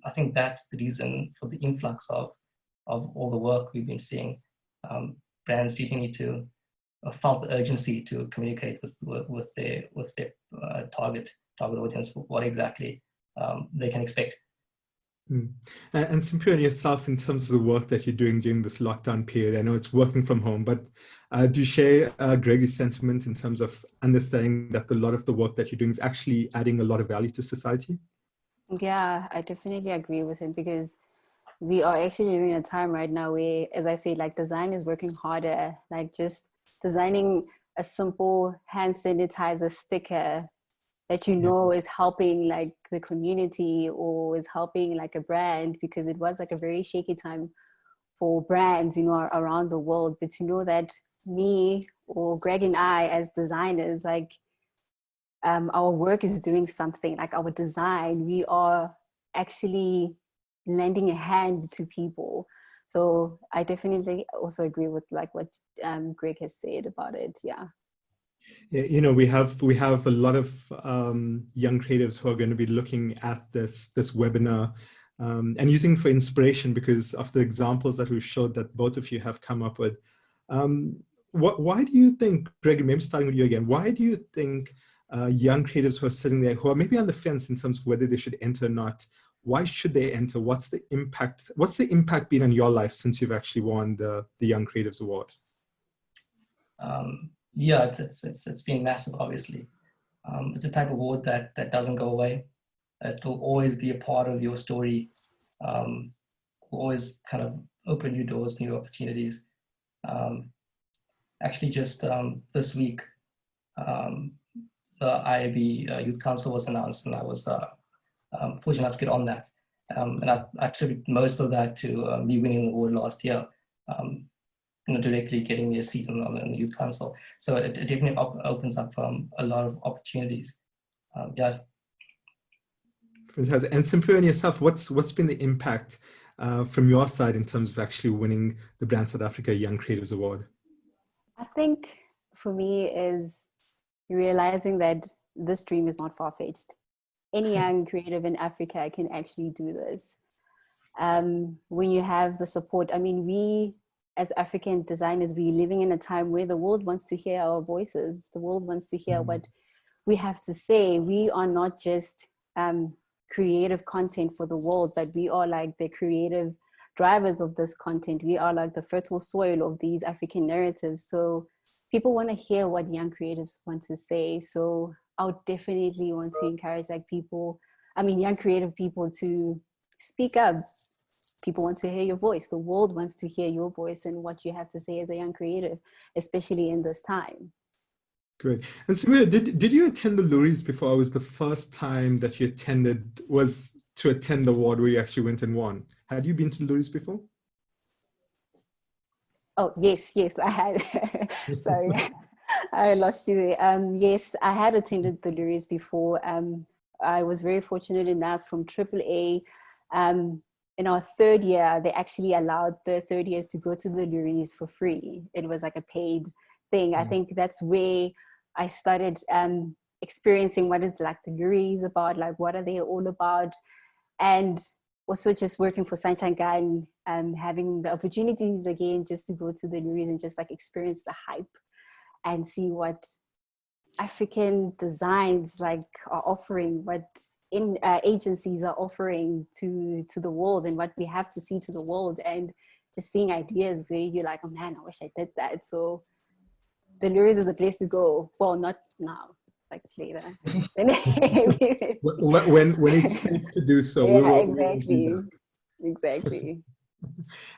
I think that's the reason for the influx of all the work we've been seeing. Brands really need to felt the urgency to communicate with their target audience, what exactly they can expect. And Simphiwe, and yourself, in terms of the work that you're doing during this lockdown period, I know it's working from home, but do you share Greg's sentiment in terms of understanding that a lot of the work that you're doing is actually adding a lot of value to society? Yeah, I definitely agree with him, because we are actually living in a time right now where, as I say, like, design is working harder, like just designing a simple hand sanitizer sticker that you know is helping like the community or is helping like a brand, because it was like a very shaky time for brands, you know, around the world. But to know that me or Greg and I as designers, like our work is doing something, like our design, we are actually lending a hand to people. So I definitely also agree with like what Greg has said about it. Yeah. Yeah, you know, we have a lot of young creatives who are going to be looking at this webinar and using for inspiration because of the examples that we've showed that both of you have come up with. Why do you think, Greg, maybe starting with you again, why do you think young creatives who are sitting there, who are maybe on the fence in terms of whether they should enter or not, why should they enter? What's the impact been on your life since you've actually won the Young Creatives Award? Yeah, it's been massive, obviously. It's a type of award that doesn't go away. It will always be a part of your story. Will always kind of open new doors, new opportunities. Actually, just this week, the IAB Youth Council was announced, and I was fortunate enough to get on that. And I attribute most of that to me winning the award last year. You know, directly getting me a seat on the Youth Council. So it definitely opens up a lot of opportunities. Yeah. Fantastic. And Simphiwe and yourself, what's been the impact from your side in terms of actually winning the Brand South Africa Young Creatives Award? I think for me is realizing that this dream is not far-fetched. Any young creative in Africa can actually do this. When you have the support, I mean, we as African designers, we're living in a time where the world wants to hear our voices. The world wants to hear what we have to say. We are not just creative content for the world, but we are like the creative drivers of this content. We are like the fertile soil of these African narratives. So people want to hear what young creatives want to say. So I would definitely want to encourage like young creative people to speak up. People want to hear your voice. The world wants to hear your voice and what you have to say as a young creative, especially in this time. Great. And Samira, did you attend the Loeries before? Or was the first time that you attended was to attend the award where you actually went and won? Had you been to the Loeries before? Oh, yes, I had. Sorry, I lost you there. Yes, I had attended the Loeries before. I was very fortunate enough from AAA. In our third year, they actually allowed the third years to go to the Loeries for free. It was like a paid thing. I think that's where I started experiencing what is like the Loeries about, like what are they all about. And also just working for Sunshinegun, having the opportunities again just to go to the Loeries and just like experience the hype and see what African designs like are offering, what agencies are offering to the world, and what we have to see to the world, and just seeing ideas where you're like, oh man, I wish I did that. So the Loeries is the place to go. Well, not now, like later. when it's safe to do so. Yeah, exactly.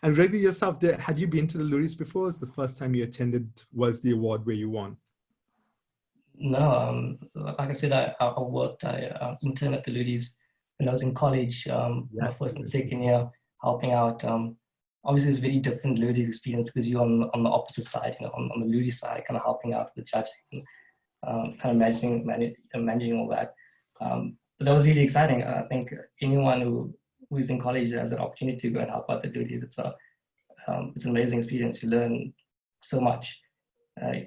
And Gregory, yourself, had you been to the Loeries before? Was the first time you attended was the award where you won? No, like I said, I worked, I interned at the Loeries when I was in college, my first and second year, helping out. Obviously, it's a very different Loeries experience because you're on the opposite side, on the Loeries side, kind of helping out with judging, kind of managing all that. But that was really exciting. I think anyone who is in college has an opportunity to go and help out the Loeries. It's an amazing experience. You learn so much,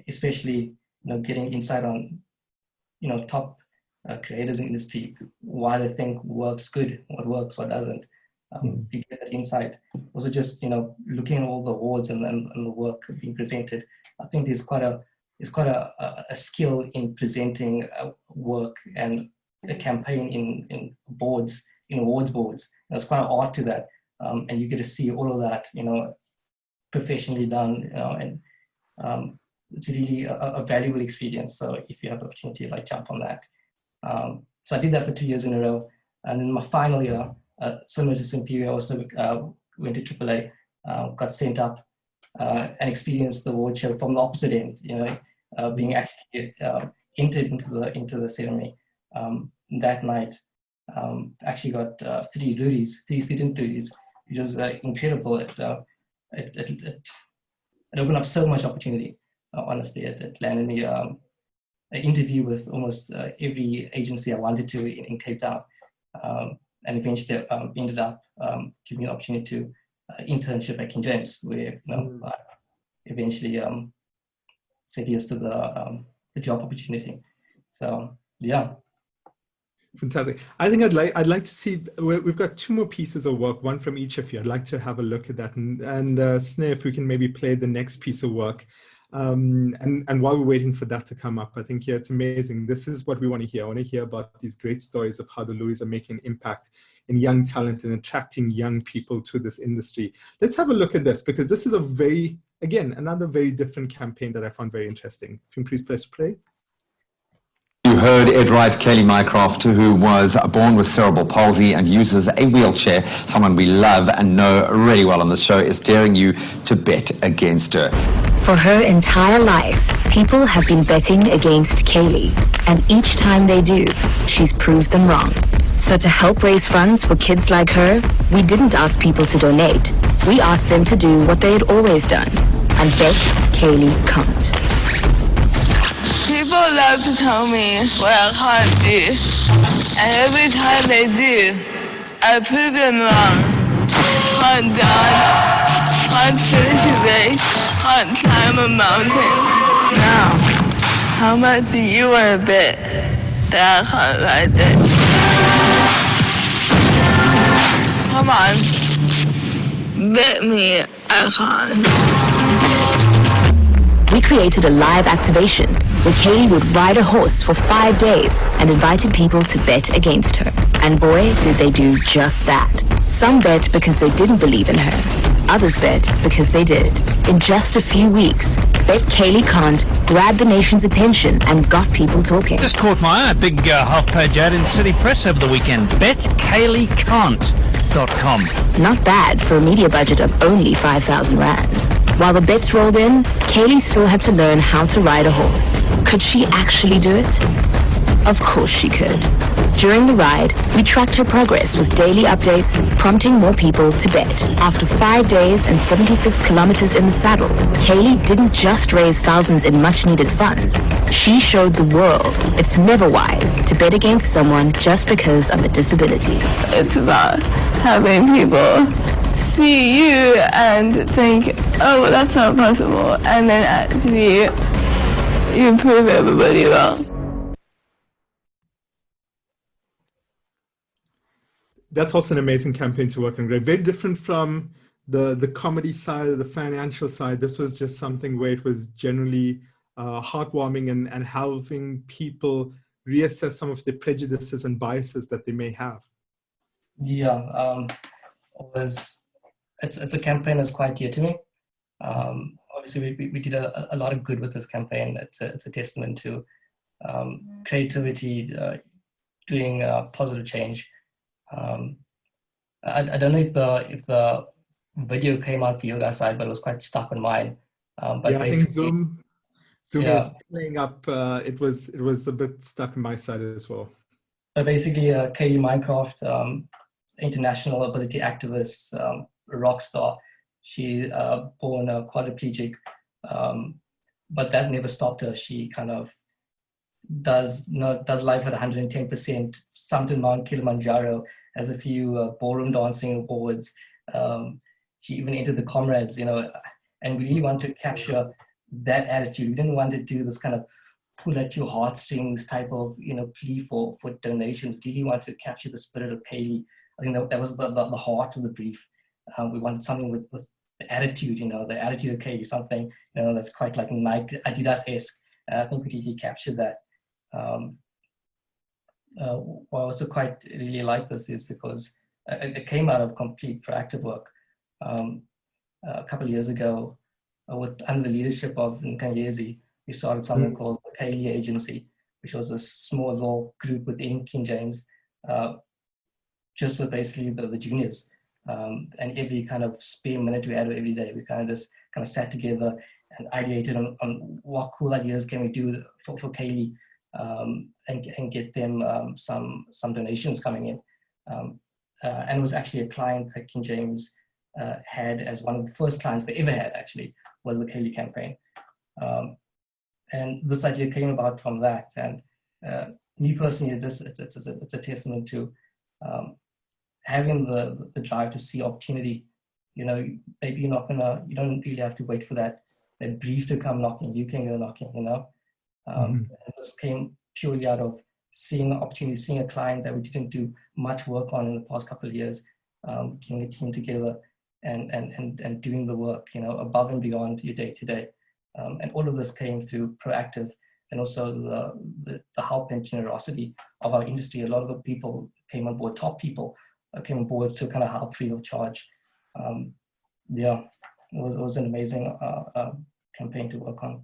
especially getting insight on top creators in the industry, why they think works good, what works, what doesn't. You get that insight. Also, just looking at all the awards and the work being presented. I think there's quite a skill in presenting work and a campaign in awards boards. There's quite an art to that, and you get to see all of that, professionally done, and it's really a valuable experience. So if you have the opportunity, jump on that. So I did that for 2 years in a row, and in my final year, similar to Simphiwe, I also went to AAA, got sent up and experienced the award show from the opposite end. Being actually entered into the ceremony. That night, actually got 3 student Loeries, which was incredible. It opened up so much opportunity. Honestly, it landed me an interview with almost every agency I wanted to in Cape Town, and eventually ended up giving me an opportunity to internship at King James, where I eventually said yes to the job opportunity. So yeah. Fantastic. I think I'd like to see, we've got 2 more pieces of work, one from each of you. I'd like to have a look at that, and Sneh, if we can maybe play the next piece of work. And while we're waiting for that to come up, I think, it's amazing. This is what we want to hear. I want to hear about these great stories of how the Loeries are making an impact in young talent and attracting young people to this industry. Let's have a look at this, because this is another very different campaign that I found very interesting. Can you please press play? You heard Ed Wright, Kelly Mycroft, who was born with cerebral palsy and uses a wheelchair. Someone we love and know really well on the show is daring you to bet against her. For her entire life, people have been betting against Kaylee, and each time they do, she's proved them wrong. So to help raise funds for kids like her, we didn't ask people to donate. We asked them to do what they had always done, and bet Kaylee can't. People love to tell me what I can't do, and every time they do, I prove them wrong. Can't dance, can't finish a race, can't climb a mountain. Now, how much do you want to bet that I can't ride it? Come on, bet me I can't. We created a live activation where Kaylee would ride a horse for 5 days and invited people to bet against her. And boy, did they do just that. Some bet because they didn't believe in her. Others bet because they did. In just a few weeks, Bet Kaylee Can't grabbed the nation's attention and got people talking. Just caught my eye, a big half-page ad in City Press over the weekend. BetKayleeCan't.com. Not bad for a media budget of only 5,000 Rand. While the bets rolled in, Kaylee still had to learn how to ride a horse. Could she actually do it? Of course she could. During the ride, we tracked her progress with daily updates, prompting more people to bet. After 5 days and 76 kilometers in the saddle, Kaylee didn't just raise thousands in much-needed funds. She showed the world it's never wise to bet against someone just because of a disability. It's about having people see you and think, oh, well, that's not possible, and then actually you prove everybody wrong. That's also an amazing campaign to work on, Greg. Very different from the comedy side or the financial side. This was just something where it was generally heartwarming and helping people reassess some of the prejudices and biases that they may have. Yeah, it's a campaign that's quite dear to me. Obviously, we did a lot of good with this campaign. It's a testament to creativity, doing positive change. I don't know if the video came out for your guys' side, but it was quite stuck on mine. But yeah, I think Zoom is playing up. It was a bit stuck on my side as well. But basically, Katie Mycroft, international ability activist, rock star. She born a quadriplegic, but that never stopped her. She kind of does life at 110%. Summed Mount Kilimanjaro, has a few ballroom dancing awards. She even entered the Comrades, and we really want to capture that attitude. We didn't want to do this kind of pull at your heartstrings type of plea for donations. We really wanted to capture the spirit of Kaylee. I think that was the heart of the brief. We wanted something with the attitude, the attitude of Kaylee, something that's quite like Nike, Adidas-esque. I think we really captured that. Why I also quite really like this is because it came out of complete proactive work. A couple of years ago, under the leadership of Nkanyezi, we started something called the Kaylee Agency, which was a small little group within King James, just with basically the juniors. And every kind of spare minute we had every day, we kind of sat together and ideated on what cool ideas can we do for Kaylee, and get them some donations coming in. And it was actually a client that King James had as one of the first clients they ever had, actually, was the Kaylee campaign. And this idea came about from that. And me personally, it's a testament to having the drive to see opportunity. Maybe you don't really have to wait for that brief to come knocking. You can go knocking, And this came purely out of seeing an opportunity, seeing a client that we didn't do much work on in the past couple of years, getting a team together and doing the work, above and beyond your day to day. And all of this came through proactive and also the help and generosity of our industry. A lot of the people came on board, top people came on board to kind of help free of charge. It was an amazing campaign to work on.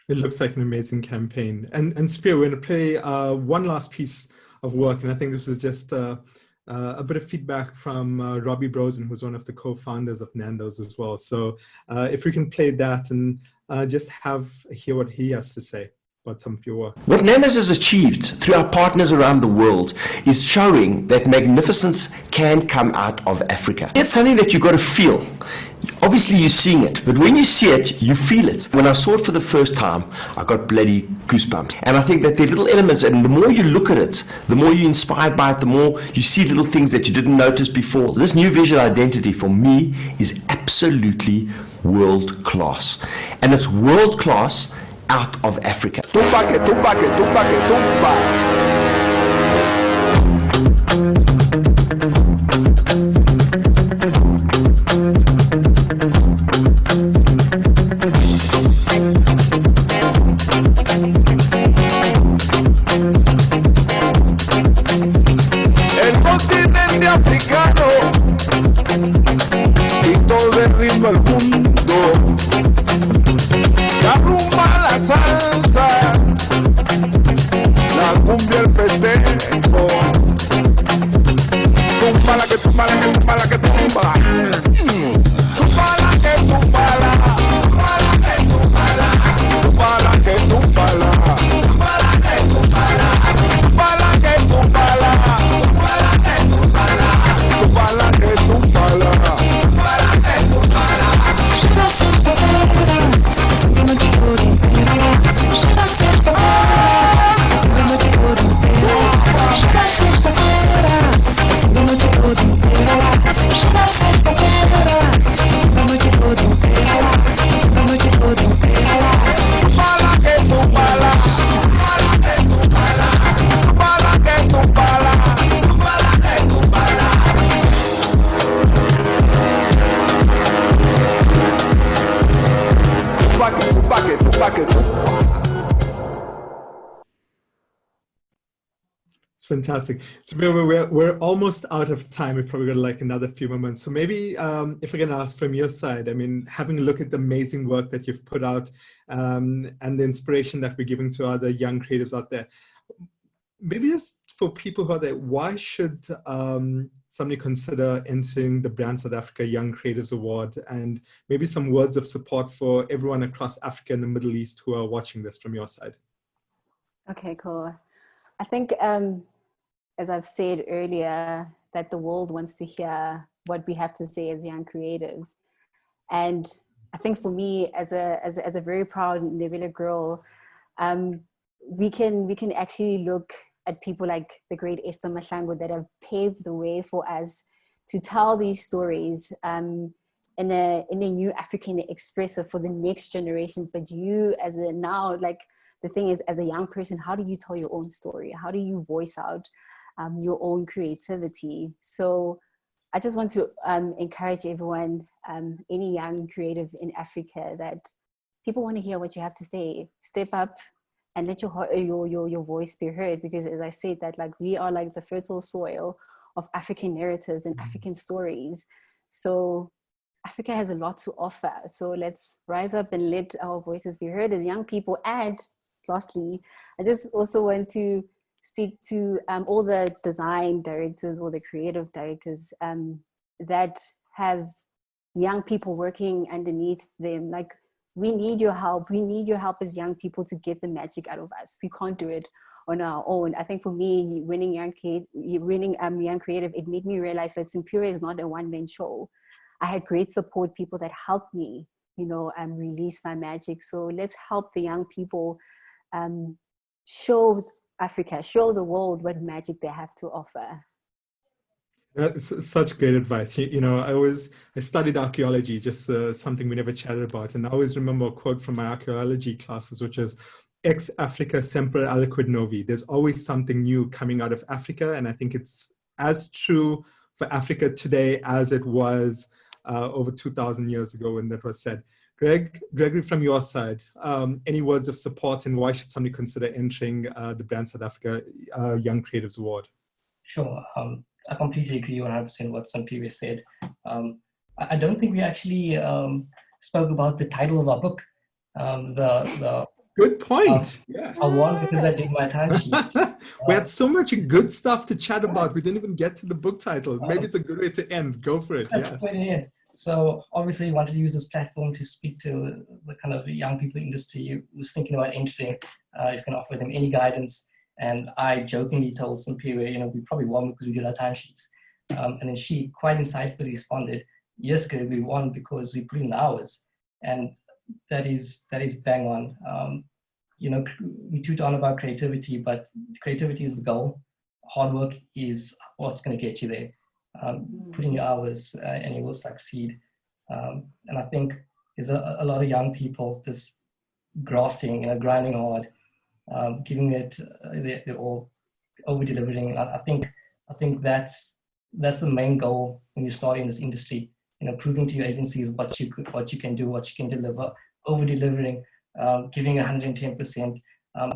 It looks like an amazing campaign. And Spear, we're going to play one last piece of work, and I think this was just a bit of feedback from Robbie Brosen, who's one of the co-founders of Nando's as well. So if we can play that and just hear what he has to say about some of your work. What Nando's has achieved through our partners around the world is showing that magnificence can come out of Africa. It's something that you've got to feel. Obviously you're seeing it, but when you see it, you feel it. When I saw it for the first time, I got bloody goosebumps. And I think that there are little elements, and the more you look at it, the more you're inspired by it, the more you see little things that you didn't notice before. This new visual identity for me is absolutely world class. And it's world class out of Africa. Tumba que tumba que tumba que tumba. El continente africano y todo el ritmo del mundo. La rumba, la salsa, la cumbia, el festejo. Tumba la que tumba, la que tumba, la que tumba. Tumba la que tumba, la. Tumba la que tumba, la. Tumba la que tumba, la. Tumba la que tumba, la. Tumba la que tumba, la. Tumba la que tumba, la. Tumba la que tumba, la. Tumba la que tumba, la. Chega sexta-feira. Seguimos de cor inteira. Chega sexta-feira. Seguimos de cor inteira. Chega sexta-feira. Seguimos de cor inteira. It's fantastic. So we're almost out of time. We've probably got like another few moments. So maybe if I can ask from your side, I mean, having a look at the amazing work that you've put out and the inspiration that we're giving to other young creatives out there, maybe just for people who are there, why should somebody consider entering the Brand South Africa Young Creatives Award, and maybe some words of support for everyone across Africa and the Middle East who are watching this from your side? Okay, cool. I think, as I've said earlier, that the world wants to hear what we have to say as young creatives. And I think for me, as a very proud Ndebele girl, we can actually look at people like the great Esther Mahlangu that have paved the way for us to tell these stories in a new African expressive for the next generation. But you as a now, like the thing is, as a young person, how do you tell your own story? How do you voice out your own creativity? So I just want to encourage everyone, any young creative in Africa, that people want to hear what you have to say. Step up and let your voice be heard, because as I said, that like we are like the fertile soil of African narratives and African stories. So Africa has a lot to offer. So let's rise up and let our voices be heard as young people. And lastly, I just also want to speak to all the design directors or the creative directors that have young people working underneath them. Like, we need your help. We need your help as young people to get the magic out of us. We can't do it on our own. I think for me, winning Young Creative, it made me realize that Simphiwe is not a one-man show. I had great support people that helped me, release my magic. So let's help the young people show Africa, show the world what magic they have to offer. That's such great advice. I studied archaeology, just something we never chatted about. And I always remember a quote from my archaeology classes, which is, ex Africa semper aliquid novi. There's always something new coming out of Africa. And I think it's as true for Africa today as it was over 2,000 years ago when that was said. Gregory, from your side, any words of support, and why should somebody consider entering the Brand South Africa Young Creatives Award? Sure. I completely agree 100% what Simphiwe said. I don't think we actually spoke about the title of our book. Good point. Yes. I won because I did my timesheets. We had so much good stuff to chat about. We didn't even get to the book title. Maybe it's a good way to end. Go for it. Yes. So obviously, I wanted to use this platform to speak to the kind of young people in the industry who's thinking about entering. If you can offer them any guidance. And I jokingly told Simphiwe, we probably won because we did our timesheets. And then she quite insightfully responded, yes, Greg, we won because we put in the hours. And that is bang on. We toot on about creativity, but creativity is the goal. Hard work is what's going to get you there. Put in your hours and you will succeed. And I think there's a lot of young people just grafting, grinding hard, giving it they're all over delivering. I think that's the main goal when you start in this industry. Proving to your agencies what you can do, what you can deliver, over delivering, giving 110%.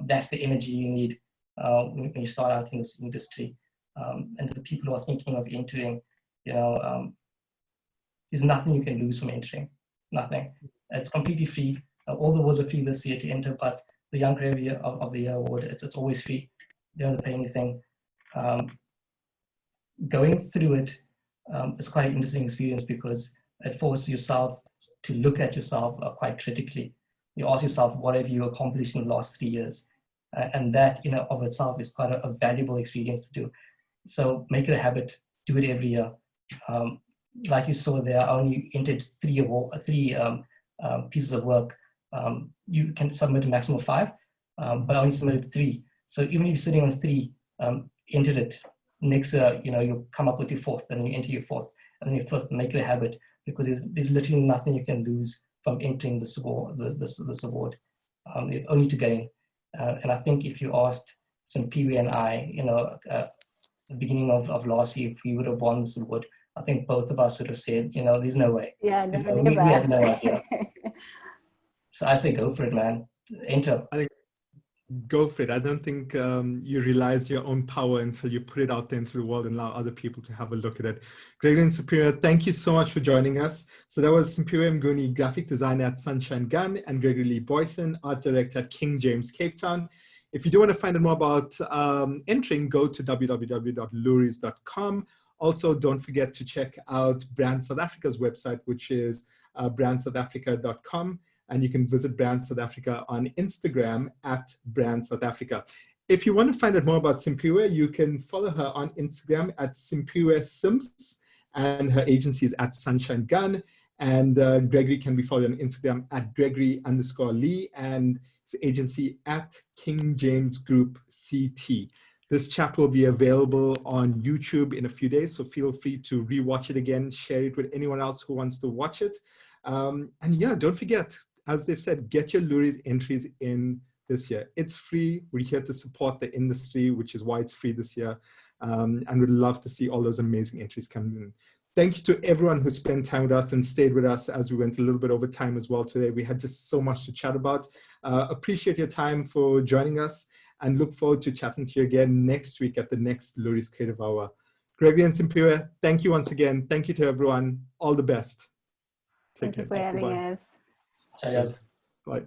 That's the energy you need when you start out in this industry. And the people who are thinking of entering, there's nothing you can lose from entering. Nothing. It's completely free. All the awards are free this year to enter, but the Young Creative of the Year award, it's always free. You don't have to pay anything. Going through it, it's quite an interesting experience because it forces yourself to look at yourself quite critically. You ask yourself, what have you accomplished in the last 3 years? And that in of itself is quite a valuable experience to do. So make it a habit, do it every year. Like you saw there, I only entered three pieces of work. You can submit a maximum of 5, but I only submitted 3. So even if you're sitting on 3, enter it. Next year, you'll come up with your 4th, and you enter your 4th, and then your 5th, make it a habit, because there's literally nothing you can lose from entering this award. You only to gain. And I think if you asked Simphiwe and I, at the beginning of last year, if we would have won this award, I think both of us would have said, there's no way. Yeah, we had no idea. So I say go for it, man. Enter. go for it. I don't think you realize your own power until you put it out there into the world and allow other people to have a look at it. Gregory and Simphiwe, thank you so much for joining us. So that was Simphiwe Mnguni, graphic designer at Sunshinegun, and Gregory Leigh Booysen, art director at King James, Cape Town. If you do want to find out more about entering, go to www.loeries.com. Also, don't forget to check out Brand South Africa's website, which is brandsouthafrica.com. And you can visit Brand South Africa on Instagram at Brand South Africa. If you want to find out more about Simphiwe, you can follow her on Instagram at Simphiwe Sims, and her agency is at Sunshinegun. And Gregory can be followed on Instagram at Gregory_Leigh, and his agency at King James Group CT. This chat will be available on YouTube in a few days, so feel free to rewatch it again, share it with anyone else who wants to watch it. And yeah, don't forget, as they've said, get your Loeries entries in this year. It's free. We're here to support the industry, which is why it's free this year. And we'd love to see all those amazing entries come in. Thank you to everyone who spent time with us and stayed with us as we went a little bit over time as well today. We had just so much to chat about. Appreciate your time for joining us, and look forward to chatting to you again next week at the next Loeries Creative Hour. Gregory and Simphiwe, thank you once again. Thank you to everyone. All the best. Take care. Thank you for having us. Cheers. Bye.